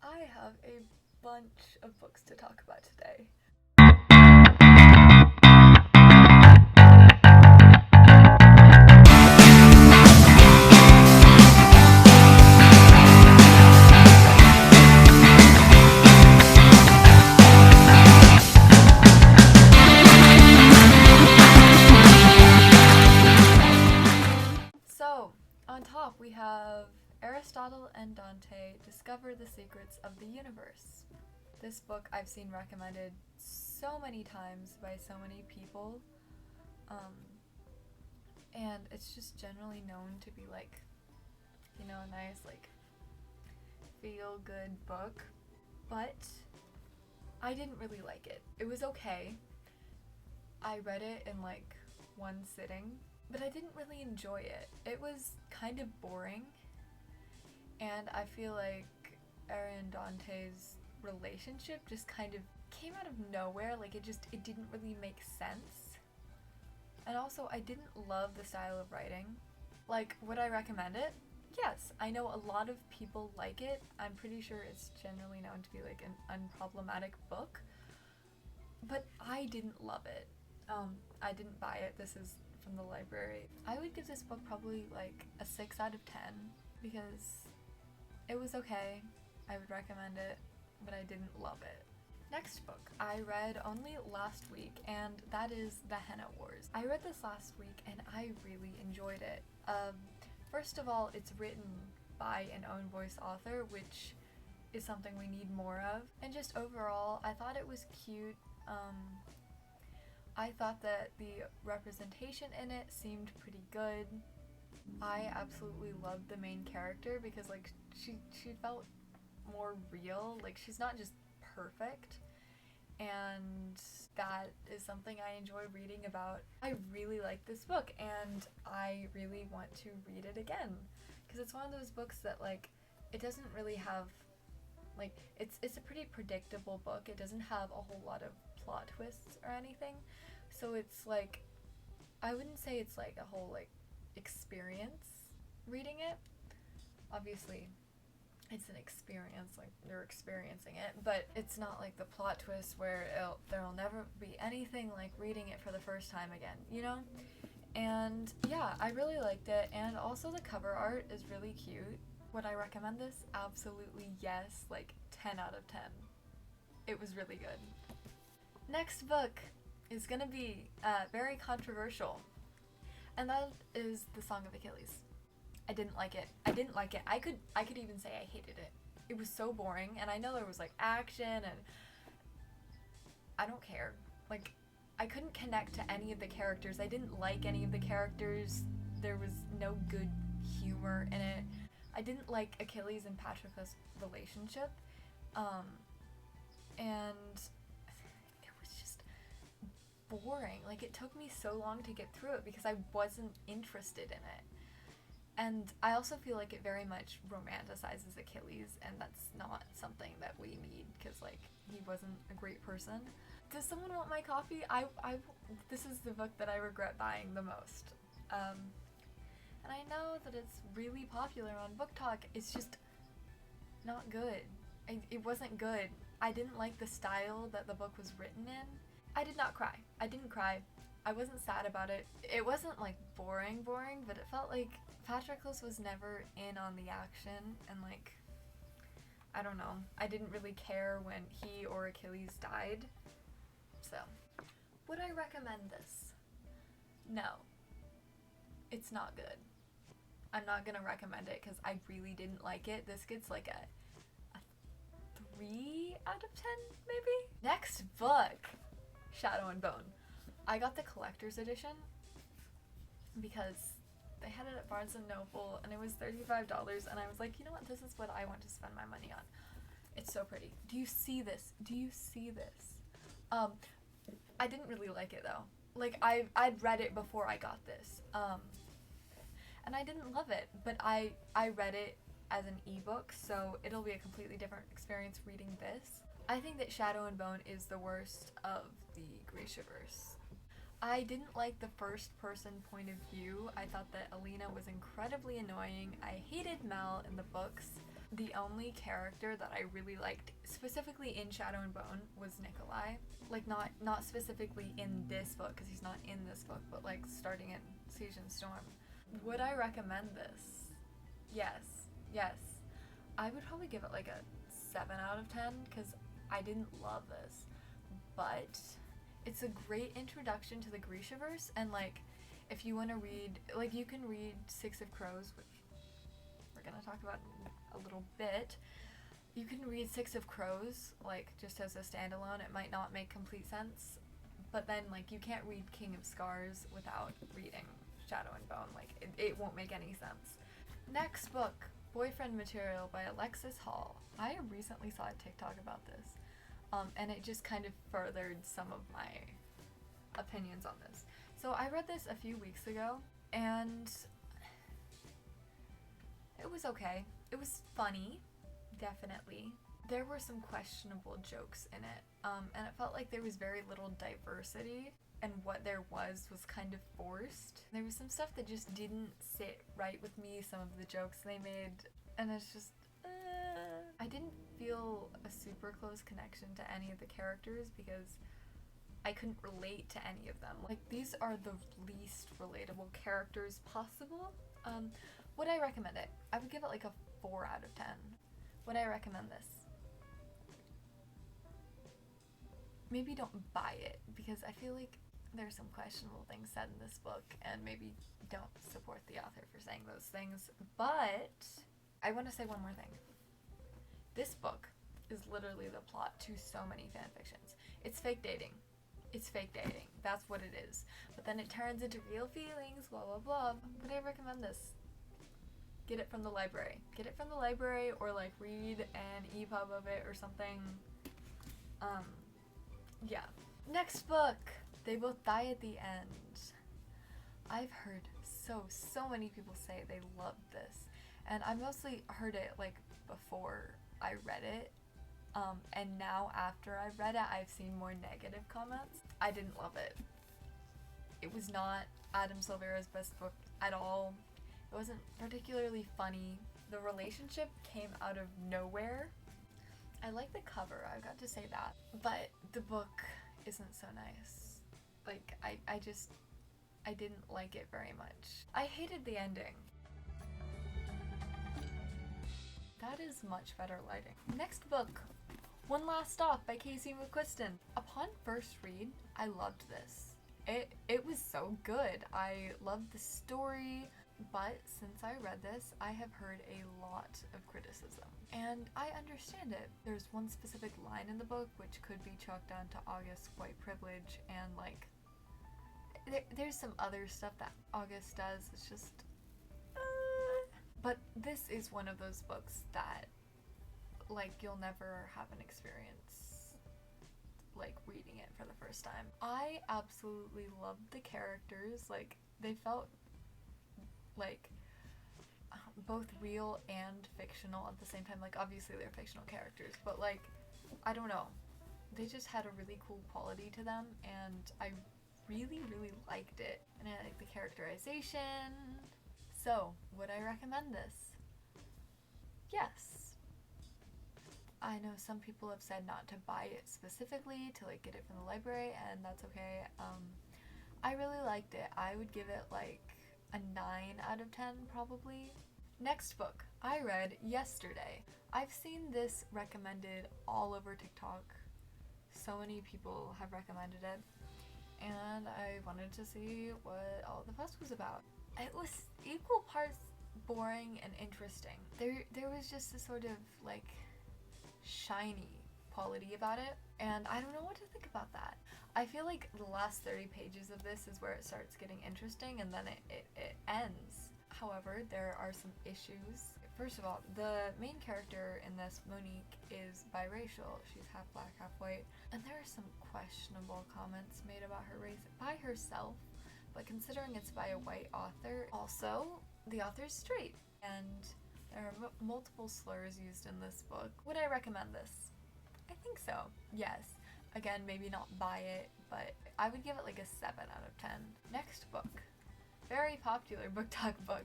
I have a bunch of books to talk about today. So, on top we have Aristotle and Dante discover the secrets of the universe. This book I've seen recommended so many times by so many people, and it's just generally known to be like, a nice feel good book, but I didn't really like it. It was okay. I read it in one sitting, but I didn't really enjoy it. It was kind of boring, and I feel like Aaron and Dante's relationship just kind of came out of nowhere. It didn't really make sense. And also, I didn't love the style of writing. Would I recommend it? Yes, I know a lot of people like it. I'm pretty sure it's generally known to be an unproblematic book, but I didn't love it. I didn't buy it. This is from the library. I would give this book probably a 6 out of 10 because it was okay. I would recommend it, but I didn't love it. Next book I read only last week, and that is The Henna Wars. I read this last week and I really enjoyed it. First of all, it's written by an own voice author, which is something we need more of. And just overall, I thought it was cute. I thought that the representation in it seemed pretty good. I absolutely loved the main character because she felt more real. She's not just perfect, and that is something I enjoy reading about. I really like this book, and I really want to read it again because it's one of those books that it doesn't really have it's a pretty predictable book. It doesn't have a whole lot of plot twists or anything, so it's I wouldn't say it's a whole experience reading it. Obviously it's an experience, you're experiencing it, but it's not the plot twist where there'll never be anything like reading it for the first time again, And yeah, I really liked it, and also the cover art is really cute. Would I recommend this? Absolutely yes, 10 out of 10. It was really good. Next book is gonna be very controversial, and that is The Song of Achilles. I didn't like it. I could even say I hated it. It was so boring, and I know there was action, and I don't care. I couldn't connect to any of the characters. I didn't like any of the characters. There was no good humor in it. I didn't like Achilles and Patroclus' relationship. And it was just boring. It took me so long to get through it because I wasn't interested in it. And I also feel it very much romanticizes Achilles, and that's not something that we need because he wasn't a great person. Does someone want my copy? This is the book that I regret buying the most. And I know that it's really popular on booktok. It's just not good. It wasn't good. I didn't like the style that the book was written in. I did not cry. I didn't cry. I wasn't sad about it. It wasn't boring, but it felt like Patroclus was never in on the action, and I don't know. I didn't really care when he or Achilles died. So, would I recommend this? No. It's not good. I'm not gonna recommend it because I really didn't like it. This gets a 3 out of 10, maybe? Next book, Shadow and Bone. I got the collector's edition because they had it at Barnes & Noble, and it was $35, and I was like, you know what, this is what I want to spend my money on. It's so pretty. Do you see this? I didn't really like it though. I'd read it before I got this, and I didn't love it, but I read it as an ebook, so it'll be a completely different experience reading this. I think that Shadow and Bone is the worst of the Grishaverse. I didn't like the first person point of view. I thought that Alina was incredibly annoying. I hated Mel in the books. The only character that I really liked, specifically in Shadow and Bone, was Nikolai. Like, not specifically in this book, because he's not in this book, but like starting in Siege and Storm. Would I recommend this? Yes. Yes. I would probably give it like a 7 out of 10, because I didn't love this. But it's a great introduction to the Grishaverse, and like, if you want to read, like, you can read Six of Crows, which we're going to talk about in a little bit. You can read Six of Crows, like, just as a standalone. It might not make complete sense, but then, like, you can't read King of Scars without reading Shadow and Bone. Like, it won't make any sense. Next book, Boyfriend Material by Alexis Hall. I recently saw a TikTok about this, and it just kind of furthered some of my opinions on this. So I read this a few weeks ago, and it was okay. It was funny, definitely. There were some questionable jokes in it, and it felt like there was very little diversity, and what there was kind of forced. There was some stuff that just didn't sit right with me, some of the jokes they made, and it's just, I didn't feel a super close connection to any of the characters because I couldn't relate to any of them. Like, these are the least relatable characters possible. Would I recommend it? I would give it like a 4 out of 10. Would I recommend this? Maybe don't buy it, because I feel like there's some questionable things said in this book, and maybe don't support the author for saying those things. But I want to say one more thing. This book is literally the plot to so many fanfictions. It's fake dating. It's fake dating. That's what it is. But then it turns into real feelings, blah, blah, blah. Would I recommend this? Get it from the library. Get it from the library, or like read an EPUB of it or something. Yeah. Next book. They Both Die at the End. I've heard so many people say they loved this. And I mostly heard it like before I read it. And now after I've read it, I've seen more negative comments. I didn't love it. It was not Adam Silvera's best book at all. It wasn't particularly funny. The relationship came out of nowhere. I like the cover, I've got to say that. But the book isn't so nice. Like, I didn't like it very much. I hated the ending. That is much better lighting. Next book, One Last Stop by Casey McQuiston. Upon first read, I loved this. It was so good. I loved the story, but since I read this, I have heard a lot of criticism. And I understand it. There's one specific line in the book which could be chalked down to August's white privilege, and like, there's some other stuff that August does. It's just, but this is one of those books that, like, you'll never have an experience like reading it for the first time. I absolutely loved the characters. Like, they felt like both real and fictional at the same time. Like, obviously they're fictional characters, but like, I don't know, they just had a really cool quality to them, and I really liked it, and I like the characterization. So, would I recommend this? Yes. I know some people have said not to buy it specifically, to like get it from the library, and that's okay. I really liked it. I would give it like a 9 out of 10 probably. Next book I read yesterday. I've seen this recommended all over TikTok. So many people have recommended it, and I wanted to see what all the fuss was about. It was equal parts boring and interesting. There was just a sort of like shiny quality about it, and I don't know what to think about that. I feel like the last 30 pages of this is where it starts getting interesting, and then it ends. However, there are some issues. First of all, the main character in this, Monique, is biracial. She's half black, half white, and there are some questionable comments made about her race by herself, but considering it's by a white author, also, the author's straight, and there are multiple slurs used in this book. Would I recommend this? I think so, yes. Again, maybe not buy it, but I would give it like a 7 out of 10. Next book, very popular booktok book,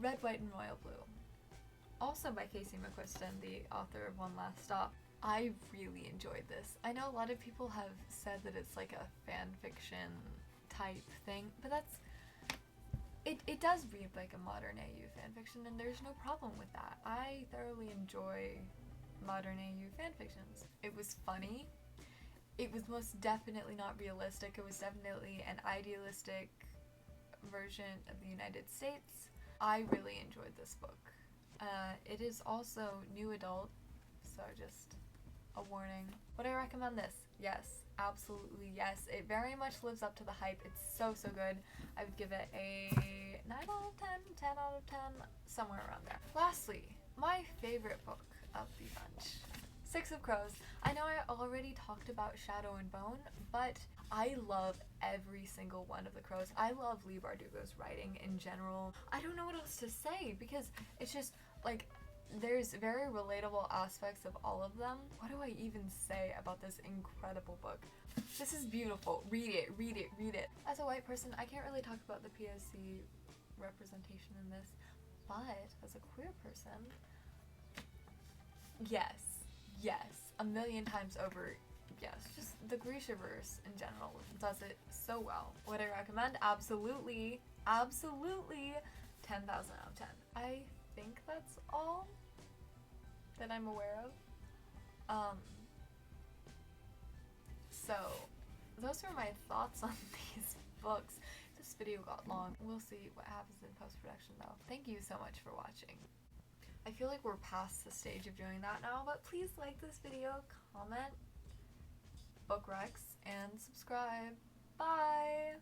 Red, White, and Royal Blue. also by Casey McQuiston, the author of One Last Stop. I really enjoyed this. I know a lot of people have said that it's like a fan fiction type thing, but it does read like a modern AU fanfiction, and there's no problem with that. I thoroughly enjoy modern AU fanfictions. It was funny. It was most definitely not realistic. It was definitely an idealistic version of the United States. I really enjoyed this book. It is also new adult, so just a warning. Would I recommend this? Yes, absolutely yes. It very much lives up to the hype. It's so good. I would give it a 9 out of 10, 10 out of 10, somewhere around there. Lastly, my favorite book of the bunch, Six of Crows. I know I already talked about Shadow and Bone, but I love every single one of the Crows. I love Leigh Bardugo's writing in general. I don't know what else to say because it's just like there's very relatable aspects of all of them. What do I even say about this incredible book? This is beautiful. Read it, read it, read it. As a white person, I can't really talk about the POC representation in this, but as a queer person, yes, a million times over, yes. Just the Grishaverse in general does it so well. Would I recommend? Absolutely, 10,000 out of 10. I think that's all that I'm aware of. So those are my thoughts on these books. This video got long. We'll see what happens in post-production though. Thank you so much for watching. I feel like we're past the stage of doing that now, but please like this video, comment, book recs, and subscribe. Bye!